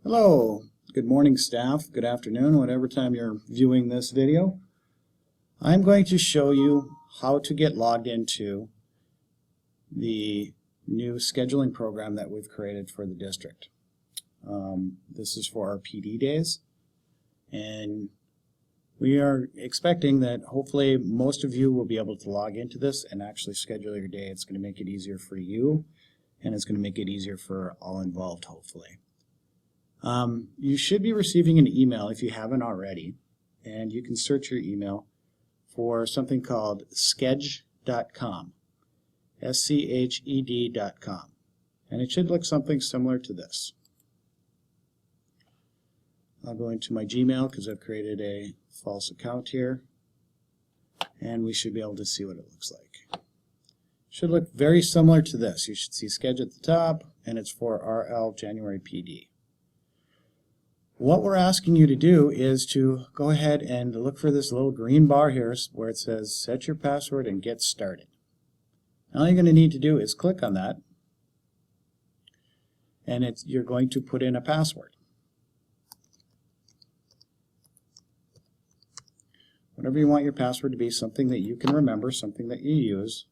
Hello, good morning staff, good afternoon, whatever time you're viewing this video. I'm going to show you how to get logged into the new scheduling program that we've created for the district. This is for our PD days, and we are expecting that hopefully most of you will be able to log into this and actually schedule your day. It's going to make it easier for you, and it's going to make it easier for all involved, hopefully. You should be receiving an email if you haven't already, and you can search your email for something called Sched.com, SCHED.com, and it should look something similar to this. I'll go into my Gmail because I've created a false account here, and we should be able to see what it looks like. It should look very similar to this. You should see Sched at the top, and it's for RL January PD. What we're asking you to do is to go ahead and look for this little green bar here where it says set your password and get started. All you're going to need to do is click on that, and you're going to put in a password. Whatever you want your password to be, something that you can remember, something that you use.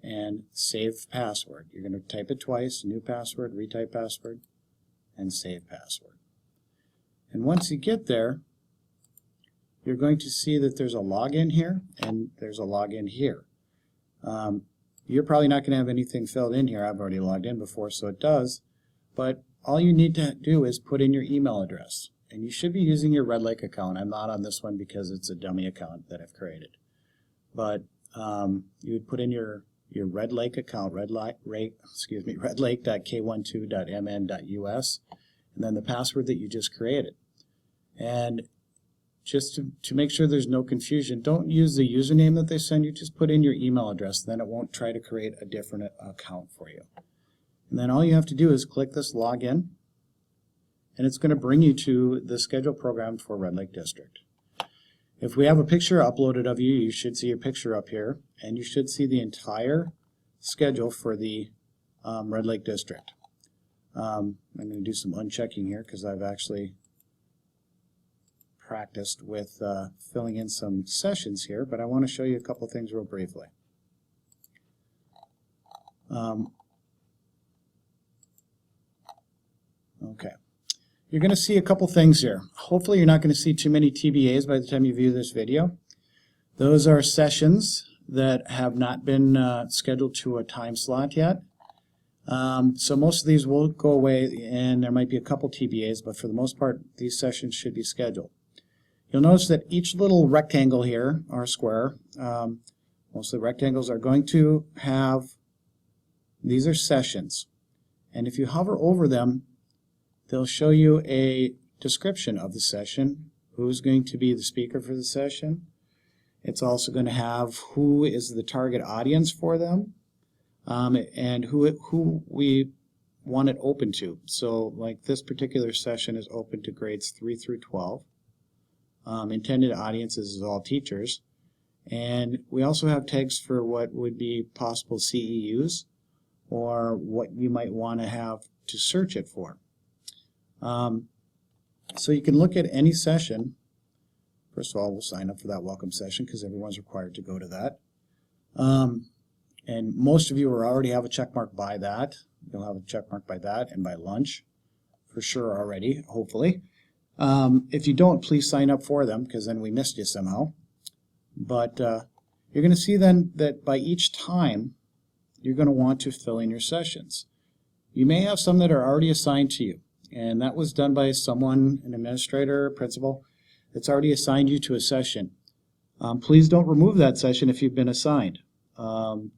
And save password. You're going to type it twice, new password, retype password, and save password. And once you get there, you're going to see that there's a login here and there's a login here. You're probably not going to have anything filled in here. I've already logged in before, so it does. But all you need to do is put in your email address. And you should be using your Red Lake account. I'm not on this one because it's a dummy account that I've created. But you would put in your Red Lake account, redlake.k12.mn.us, and then the password that you just created. And just to make sure there's no confusion, don't use the username that they send you, just put in your email address, then it won't try to create a different account for you. And then all you have to do is click this login, and it's going to bring you to the schedule program for Red Lake District. If we have a picture uploaded of you, you should see your picture up here, and you should see the entire schedule for the Red Lake District. I'm going to do some unchecking here because I've actually practiced with filling in some sessions here, but I want to show you a couple things real briefly. Okay. You're going to see a couple things here. Hopefully you're not going to see too many TBAs by the time you view this video. Those are sessions that have not been scheduled to a time slot yet. So most of these will go away, and there might be a couple TBAs, but for the most part these sessions should be scheduled. You'll notice that each little rectangle here, or square, most of the rectangles are going to have, these are sessions. And if you hover over them, they'll show you a description of the session, who's going to be the speaker for the session. It's also going to have who is the target audience for them, and who we want it open to. So like this particular session is open to grades 3 through 12. Intended audiences is all teachers. And we also have tags for what would be possible CEUs or what you might want to have to search it for. So you can look at any session. First of all, we'll sign up for that welcome session because everyone's required to go to that. And most of you already have a check mark by that. You'll have a check mark by that and by lunch for sure already, hopefully. If you don't, please sign up for them because then we missed you somehow. But you're going to see then that by each time you're going to want to fill in your sessions. You may have some that are already assigned to you. And that was done by someone, an administrator, a principal, that's already assigned you to a session. Please don't remove that session if you've been assigned. So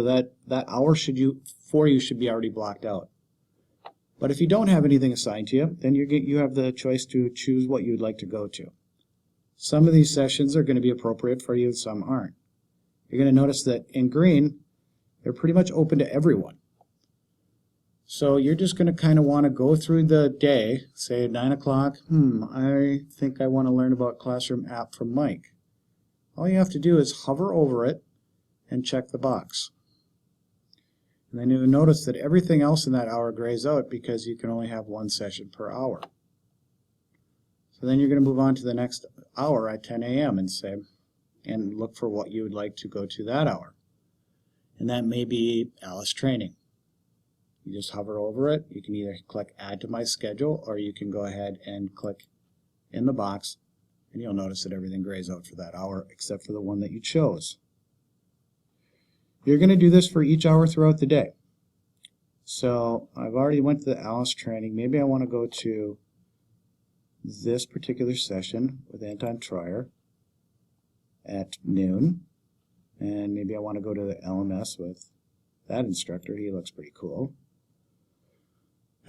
that hour for you should be already blocked out. But if you don't have anything assigned to you, then you have the choice to choose what you'd like to go to. Some of these sessions are going to be appropriate for you, some aren't. You're going to notice that in green, they're pretty much open to everyone. So you're just going to kind of want to go through the day, say at 9 o'clock, I think I want to learn about Classroom app from Mike. All you have to do is hover over it and check the box. And then you'll notice that everything else in that hour grays out because you can only have one session per hour. So then you're going to move on to the next hour at 10 a.m. and look for what you would like to go to that hour. And that may be Alice training. You just hover over it. You can either click Add to My Schedule, or you can go ahead and click in the box, and you'll notice that everything grays out for that hour except for the one that you chose. You're going to do this for each hour throughout the day. So I've already went to the Alice training. Maybe I want to go to this particular session with Anton Troyer at noon. And maybe I want to go to the LMS with that instructor. He looks pretty cool.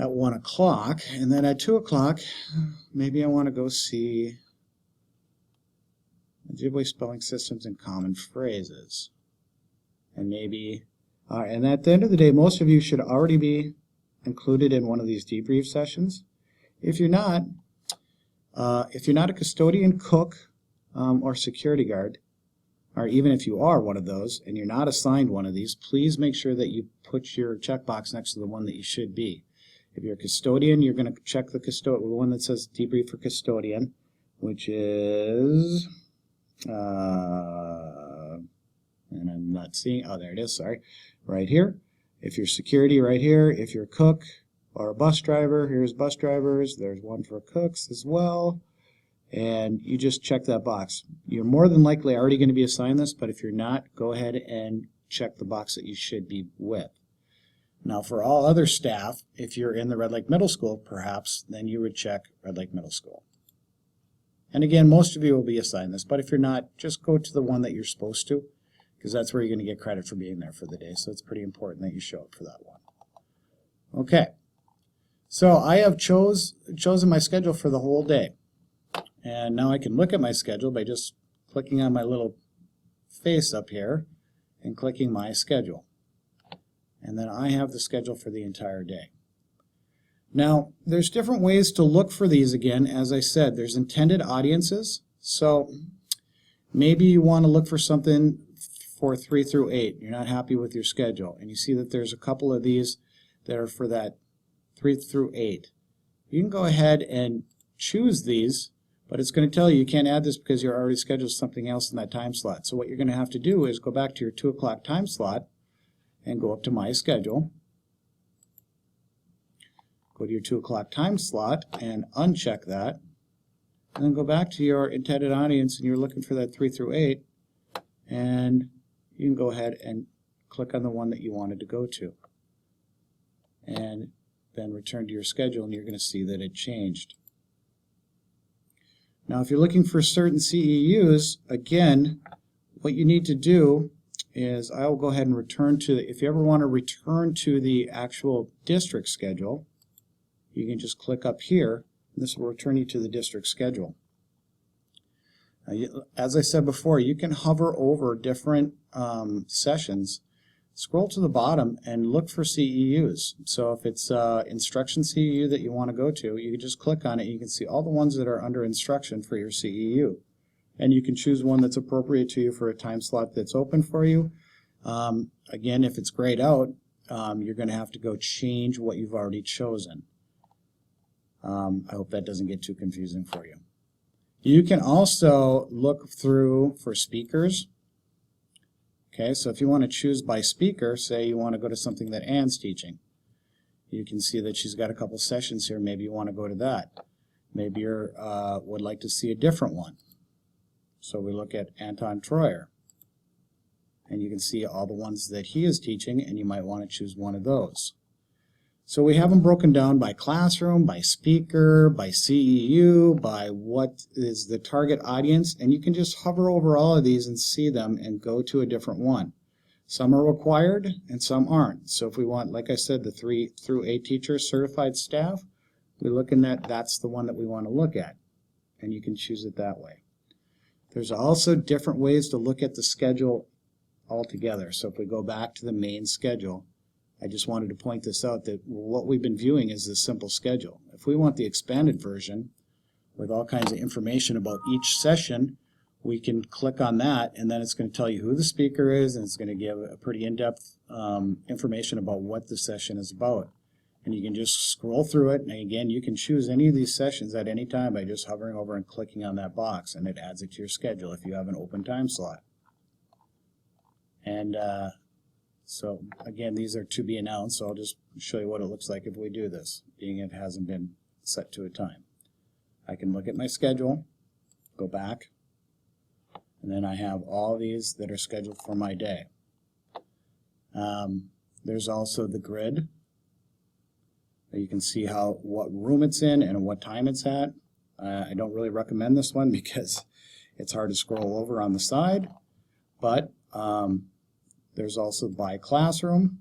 At 1 o'clock. And then at 2 o'clock, maybe I want to go see Ojibwe Spelling Systems and Common Phrases. And maybe, and at the end of the day, most of you should already be included in one of these debrief sessions. If you're not a custodian, cook, or security guard, or even if you are one of those and you're not assigned one of these, please make sure that you put your checkbox next to the one that you should be. If you're a custodian, you're going to check the one that says debrief for custodian, which is, and I'm not seeing, oh, there it is, sorry, right here. If you're security, right here. If you're a cook or a bus driver, here's bus drivers. There's one for cooks as well. And you just check that box. You're more than likely already going to be assigned this, but if you're not, go ahead and check the box that you should be with. Now, for all other staff, if you're in the Red Lake Middle School, perhaps, then you would check Red Lake Middle School. And again, most of you will be assigned this, but if you're not, just go to the one that you're supposed to, because that's where you're going to get credit for being there for the day. So it's pretty important that you show up for that one. Okay. So I have chosen my schedule for the whole day. And now I can look at my schedule by just clicking on my little face up here and clicking My Schedule. And then I have the schedule for the entire day. Now, there's different ways to look for these again. As I said, there's intended audiences. So maybe you want to look for something for 3 through 8. You're not happy with your schedule. And you see that there's a couple of these that are for that 3 through 8. You can go ahead and choose these, but it's going to tell you you can't add this because you're already scheduled something else in that time slot. So what you're going to have to do is go back to your 2 o'clock time slot and go up to My Schedule. Go to your 2 o'clock time slot and uncheck that. And then go back to your intended audience and you're looking for that 3 through 8. And you can go ahead and click on the one that you wanted to go to. And then return to your schedule and you're going to see that it changed. Now, if you're looking for certain CEUs, again, what you need to do is I will go ahead and return to, if you ever want to return to the actual district schedule, you can just click up here, and this will return you to the district schedule. Now, as I said before, you can hover over different sessions, scroll to the bottom, and look for CEUs. So if it's instruction CEU that you want to go to, you can just click on it. You can see all the ones that are under instruction for your CEU. And you can choose one that's appropriate to you for a time slot that's open for you. Again, if it's grayed out, you're going to have to go change what you've already chosen. I hope that doesn't get too confusing for you. You can also look through for speakers. Okay, so if you want to choose by speaker, say you want to go to something that Anne's teaching, you can see that she's got a couple sessions here. Maybe you want to go to that. Maybe you would like to see a different one. So we look at Anton Troyer, and you can see all the ones that he is teaching, and you might want to choose one of those. So we have them broken down by classroom, by speaker, by CEU, by what is the target audience, and you can just hover over all of these and see them and go to a different one. Some are required and some aren't. So if we want, like I said, the 3 through 8 teachers, certified staff, we're looking at that's the one that we want to look at, and you can choose it that way. There's also different ways to look at the schedule altogether. So if we go back to the main schedule, I just wanted to point this out that what we've been viewing is the simple schedule. If we want the expanded version with all kinds of information about each session, we can click on that, and then it's going to tell you who the speaker is, and it's going to give a pretty in-depth information about what the session is about. And you can just scroll through it, and again, you can choose any of these sessions at any time by just hovering over and clicking on that box, and it adds it to your schedule if you have an open time slot. And so again, these are to be announced, so I'll just show you what it looks like if we do this, being it hasn't been set to a time. I can look at my schedule, go back, and then I have all these that are scheduled for my day. There's also the grid. You can see what room it's in and what time it's at. I don't really recommend this one because it's hard to scroll over on the side, but there's also by classroom,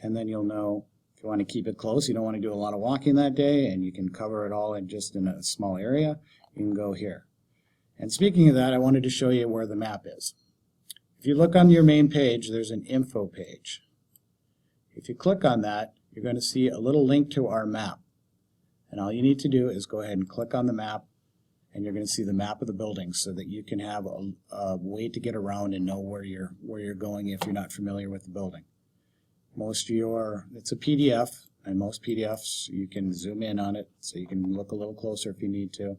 and then you'll know if you want to keep it close, you don't want to do a lot of walking that day, and you can cover it all in just in a small area, you can go here. And speaking of that, I wanted to show you where the map is. If you look on your main page, there's an info page. If you click on that, you're going to see a little link to our map. And all you need to do is go ahead and click on the map, and you're going to see the map of the building so that you can have a way to get around and know where you're going if you're not familiar with the building. It's a PDF, and most PDFs you can zoom in on it so you can look a little closer if you need to.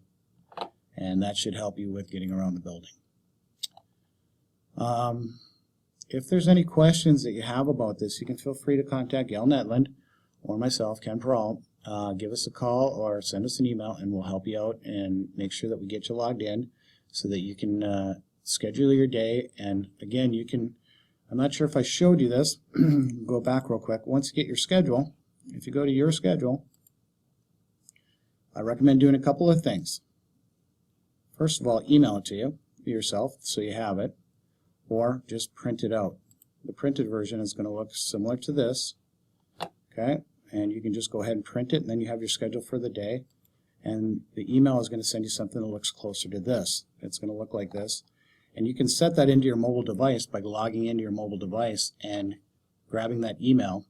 And that should help you with getting around the building. If there's any questions that you have about this, you can feel free to contact Gail Netland or myself, Ken Peralt. Give us a call or send us an email, and we'll help you out and make sure that we get you logged in so that you can schedule your day. And again, I'm not sure if I showed you this, go back real quick. Once you get your schedule, if you go to your schedule, I recommend doing a couple of things. First of all, email it to you yourself so you have it, or just print it out. The printed version is going to look similar to this, okay? And you can just go ahead and print it, and then you have your schedule for the day. And the email is going to send you something that looks closer to this. It's going to look like this. And you can set that into your mobile device by logging into your mobile device and grabbing that email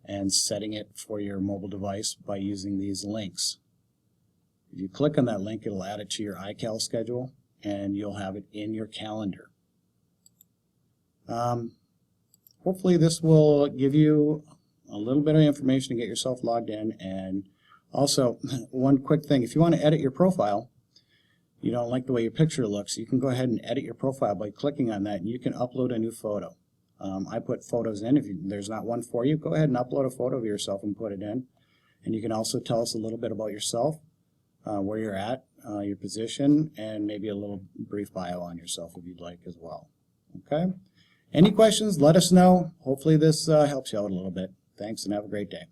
and setting it for your mobile device by using these links. If you click on that link, it'll add it to your iCal schedule, and you'll have it in your calendar. Hopefully this will give you a little bit of information to get yourself logged in. And also, one quick thing, if you want to edit your profile, you don't like the way your picture looks, you can go ahead and edit your profile by clicking on that, and you can upload a new photo. I put photos in. If there's not one for you, go ahead and upload a photo of yourself and put it in. And you can also tell us a little bit about yourself, where you're at, your position, and maybe a little brief bio on yourself if you'd like as well. Okay? Any questions, let us know. Hopefully this helps you out a little bit. Thanks, and have a great day.